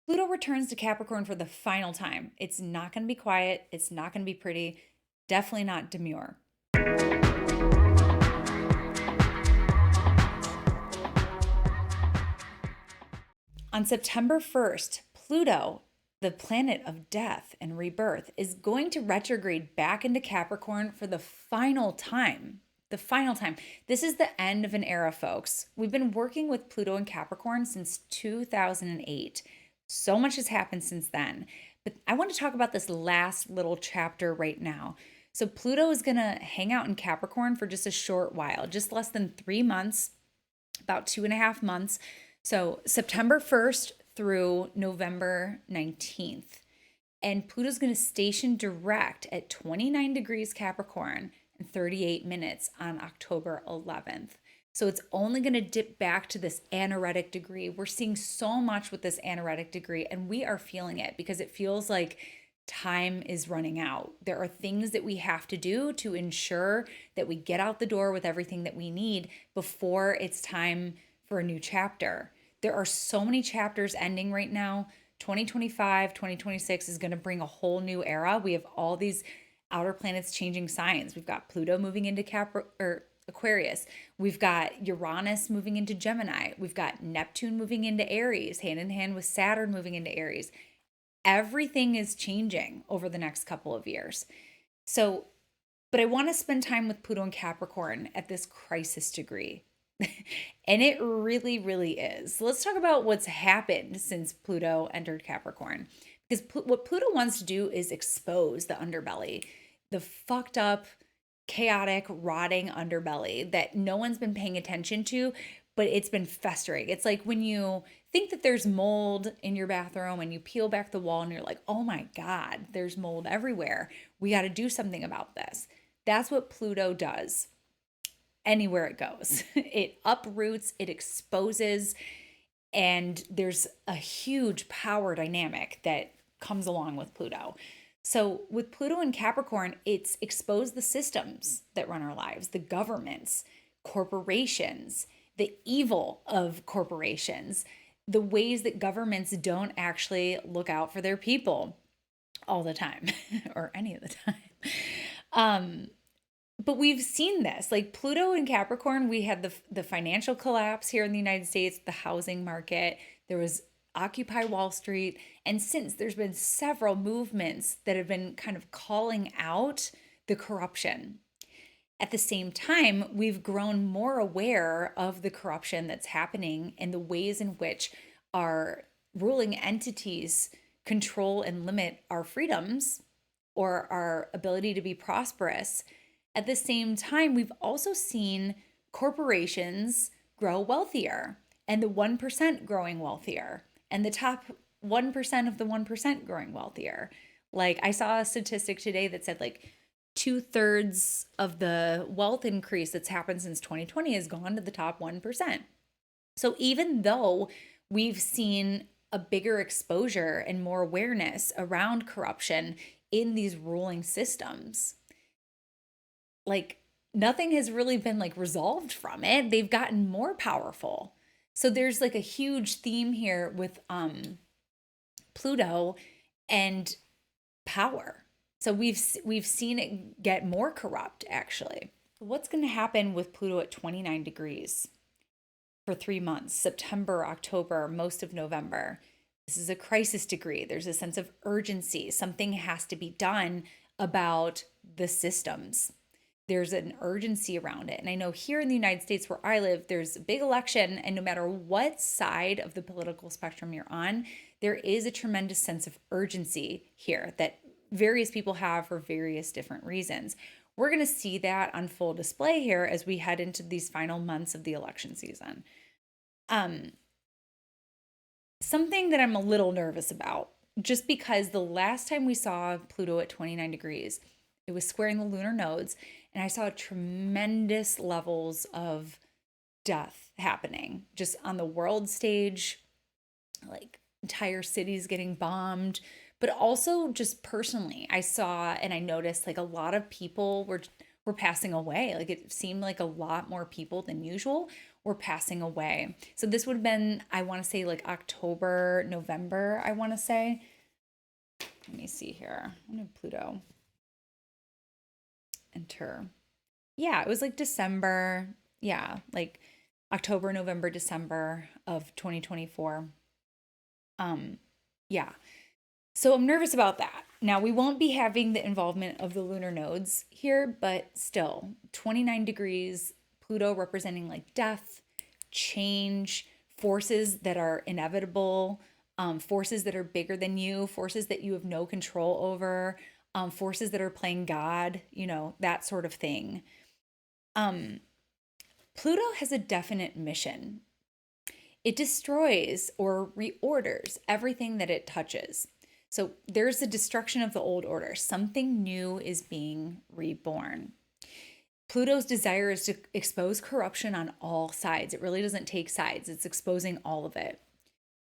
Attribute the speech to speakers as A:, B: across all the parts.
A: Pluto returns to Capricorn for the final time. It's not going to be quiet. It's not going to be pretty. Definitely not demure. On September 1st, Pluto, the planet of death and rebirth, is going to retrograde back into Capricorn for the final time. The final time. This is the end of an era, folks. We've been working with Pluto and Capricorn since 2008. So much has happened since then. But I want to talk about this last little chapter right now. So, Pluto is going to hang out in Capricorn for just a short while, just less than 3 months, about 2.5 months. So September 1st through November 19th. And Pluto's going to station direct at 29 degrees Capricorn and 38 minutes on October 11th. So it's only going to dip back to this anaretic degree. We're seeing so much with this anaretic degree, and we are feeling it because it feels like time is running out. There are things that we have to do to ensure that we get out the door with everything that we need before it's time for a new chapter. There are so many chapters ending right now. 2025, 2026 is going to bring a whole new era. We have all these outer planets changing signs. We've got Pluto moving into Aquarius. We've got Uranus moving into Gemini. We've got Neptune moving into Aries, hand in hand with Saturn moving into Aries. Everything is changing over the next couple of years. So, but I want to spend time with Pluto and Capricorn at this crisis degree. And it really, really is. So let's talk about what's happened since Pluto entered Capricorn. Because what Pluto wants to do is expose the underbelly, the fucked up, chaotic, rotting underbelly that no one's been paying attention to, but it's been festering. It's like when you think that there's mold in your bathroom and you peel back the wall and you're like, oh my God, there's mold everywhere. We got to do something about this. That's what Pluto does anywhere it goes. It uproots, it exposes, and there's a huge power dynamic that comes along with Pluto. So, with Pluto and Capricorn, it's exposed the systems that run our lives, the governments, corporations, the evil of corporations, the ways that governments don't actually look out for their people all the time or any of the time. But we've seen this, like Pluto and Capricorn. We had the financial collapse here in the United States, the housing market. There was Occupy Wall Street. And since there's been several movements that have been kind of calling out the corruption. At the same time, we've grown more aware of the corruption that's happening and the ways in which our ruling entities control and limit our freedoms or our ability to be prosperous. At the same time, we've also seen corporations grow wealthier and the 1% growing wealthier and the top 1% of the 1% growing wealthier. Like I saw a statistic today that said like 2/3 of the wealth increase that's happened since 2020 has gone to the top 1%. So even though we've seen a bigger exposure and more awareness around corruption in these ruling systems, like nothing has really been like resolved from it. They've gotten more powerful. So there's like a huge theme here with Pluto and power. So we've seen it get more corrupt actually. What's going to happen with Pluto at 29 degrees for 3 months, September, October, most of November? This is a crisis degree. There's a sense of urgency. Something has to be done about the systems. There's an urgency around it. And I know here in the United States where I live, there's a big election, and no matter what side of the political spectrum you're on, there is a tremendous sense of urgency here that various people have for various different reasons. We're going to see that on full display here as we head into these final months of the election season. Something that I'm a little nervous about, just because the last time we saw Pluto at 29 degrees, it was squaring the lunar nodes, and I saw tremendous levels of death happening just on the world stage, like entire cities getting bombed, but also just personally. I saw and I noticed like a lot of people were were passing away. Like it seemed like a lot more people than usual were passing away. So this would have been, I want to say like October, November, I want to say. Let me see here. When did Pluto enter? Yeah, it was like December. Yeah, like October, November, December of 2024. Um, yeah. So I'm nervous about that. Now, we won't be having the involvement of the lunar nodes here, but still, 29 degrees, Pluto representing like death, change, forces that are inevitable, forces that are bigger than you, forces that you have no control over, forces that are playing God, that sort of thing. Um, Pluto has a definite mission. It destroys or reorders everything that it touches. So there's the destruction of the old order. Something new is being reborn. Pluto's desire is to expose corruption on all sides. It really doesn't take sides, it's exposing all of it.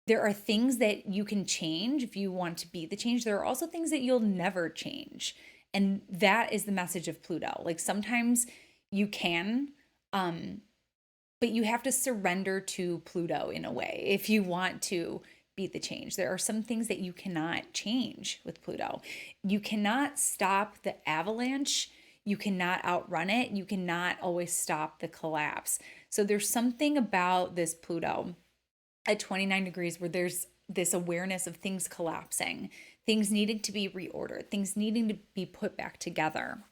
A: There are things that you can change if you want to be the change. There are also things that you'll never change. And that is the message of Pluto. Like sometimes you can, but you have to surrender to Pluto in a way if you want to be the change. There are some things that you cannot change with Pluto. You cannot stop the avalanche. You cannot outrun it. You cannot always stop the collapse. So there's something about this Pluto at 29 degrees where there's this awareness of things collapsing, things needing to be reordered, things needing to be put back together.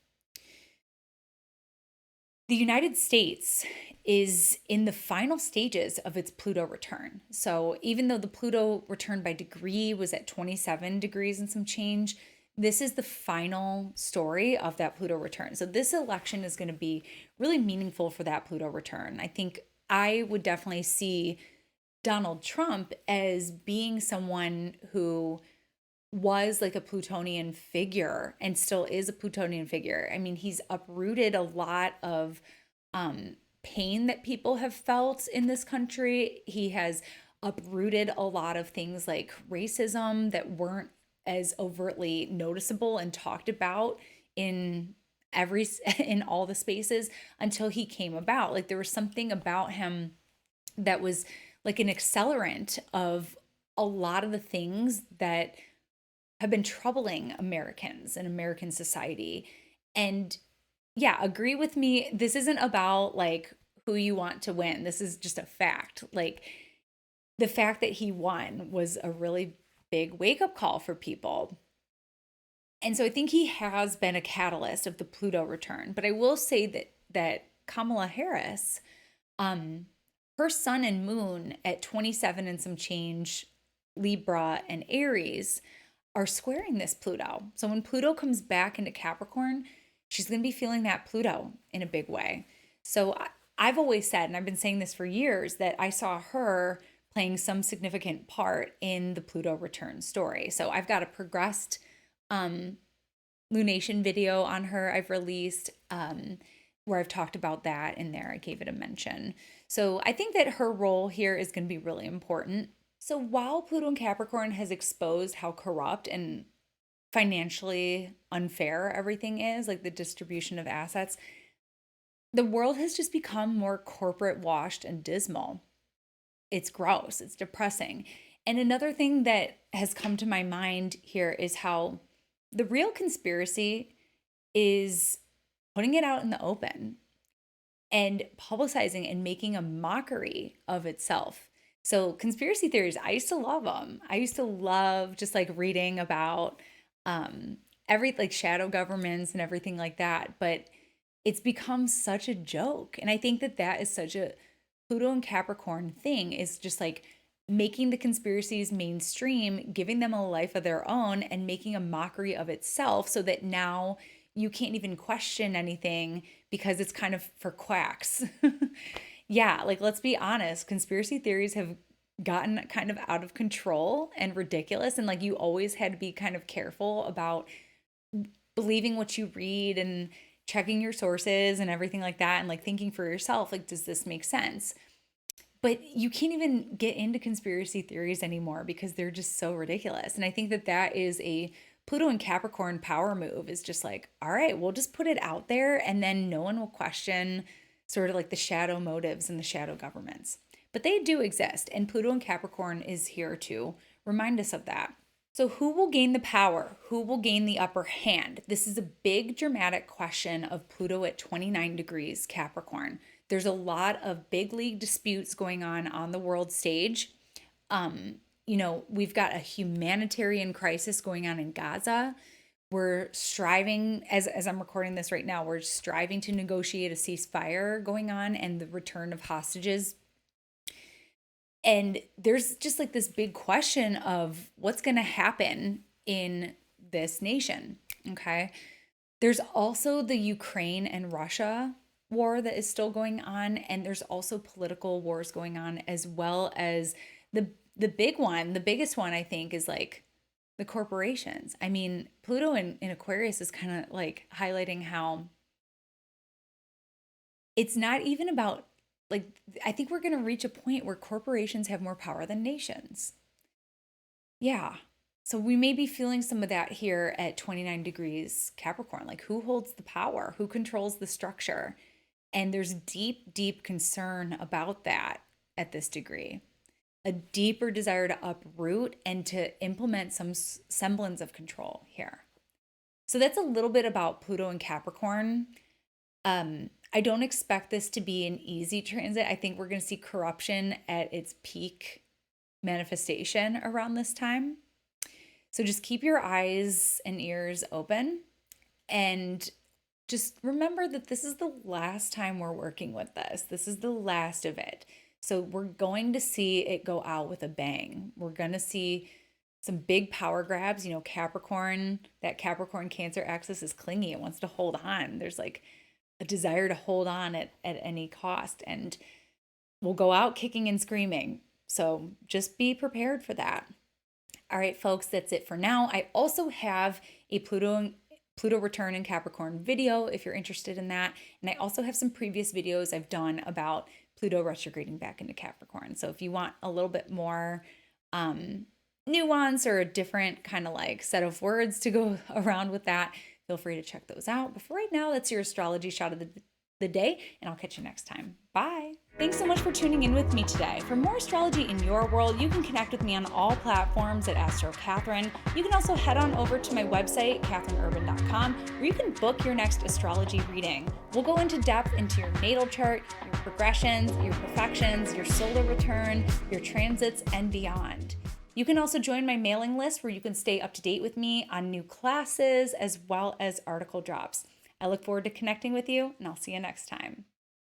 A: The United States is in the final stages of its Pluto return. So even though the Pluto return by degree was at 27 degrees and some change, this is the final story of that Pluto return. So this election is going to be really meaningful for that Pluto return. I think I would definitely see Donald Trump as being someone who was like a Plutonian figure and still is a Plutonian figure. I mean, he's uprooted a lot of pain that people have felt in this country. He has uprooted a lot of things like racism that weren't as overtly noticeable and talked about in in all the spaces until he came about. Like there was something about him that was like an accelerant of a lot of the things that have been troubling Americans and American society. And yeah, agree with me. This isn't about like who you want to win. This is just a fact. Like the fact that he won was a really big wake up call for people. And so I think he has been a catalyst of the Pluto return. But I will say that Kamala Harris, her sun and moon at 27 and some change, Libra and Aries, are squaring this Pluto. So when Pluto comes back into Capricorn, she's going to be feeling that Pluto in a big way. So I've always said, and I've been saying this for years, that I saw her playing some significant part in the Pluto return story. So I've got a progressed lunation video on her I've released where I've talked about that in there. I gave it a mention. So I think that her role here is going to be really important. So while Pluto in Capricorn has exposed how corrupt and financially unfair everything is, like the distribution of assets, the world has just become more corporate washed and dismal. It's gross, it's depressing. And another thing that has come to my mind here is how the real conspiracy is putting it out in the open and publicizing and making a mockery of itself. So conspiracy theories, I used to love them. I used to love just like reading about every like shadow governments and everything like that. But it's become such a joke. And I think that that is such a Pluto and Capricorn thing, is just like making the conspiracies mainstream, giving them a life of their own and making a mockery of itself so that now you can't even question anything because it's kind of for quacks. Yeah, like let's be honest, conspiracy theories have gotten kind of out of control and ridiculous. And like you always had to be kind of careful about believing what you read and checking your sources and everything like that. And like thinking for yourself, like, does this make sense? But you can't even get into conspiracy theories anymore because they're just so ridiculous. And I think that that is a Pluto and Capricorn power move is just like, all right, we'll just put it out there and then no one will question sort of like the shadow motives and the shadow governments. But they do exist, and Pluto and Capricorn is here to remind us of that. So, who will gain the power? Who will gain the upper hand? This is a big dramatic question of Pluto at 29 degrees Capricorn. There's a lot of big league disputes going on the world stage. We've got a humanitarian crisis going on in Gaza. We're striving, as I'm recording this right now, we're striving to negotiate a ceasefire going on and the return of hostages. And there's just like this big question of what's going to happen in this nation. Okay. There's also the Ukraine and Russia war that is still going on. And there's also political wars going on, as well as the big one, the biggest one, I think, is like the corporations. I mean, Pluto in Aquarius is kind of like highlighting how it's not even about, like, I think we're going to reach a point where corporations have more power than nations. Yeah. So we may be feeling some of that here at 29 degrees Capricorn. Like, who holds the power? Who controls the structure? And there's deep, deep concern about that at this degree. A deeper desire to uproot and to implement some semblance of control here. So that's a little bit about Pluto and Capricorn. I don't expect this to be an easy transit. I think we're going to see corruption at its peak manifestation around this time. So just keep your eyes and ears open, and just remember that this is the last time we're working with this. This is the last of it. So we're going to see it go out with a bang. We're going to see some big power grabs. Capricorn, that Capricorn Cancer axis is clingy. It wants to hold on. There's like a desire to hold on at any cost. And we'll go out kicking and screaming. So just be prepared for that. All right, folks, that's it for now. I also have a Pluto return in Capricorn video if you're interested in that. And I also have some previous videos I've done about Pluto retrograding back into Capricorn. So if you want a little bit more nuance or a different kind of like set of words to go around with that, feel free to check those out. But for right now, that's your astrology shot of the day, and I'll catch you next time. Bye. Thanks so much for tuning in with me today. For more astrology in your world, you can connect with me on all platforms at Astro Catherine. You can also head on over to my website, catherineurban.com, where you can book your next astrology reading. We'll go into depth into your natal chart, your progressions, your profections, your solar return, your transits, and beyond. You can also join my mailing list where you can stay up to date with me on new classes as well as article drops. I look forward to connecting with you, and I'll see you next time.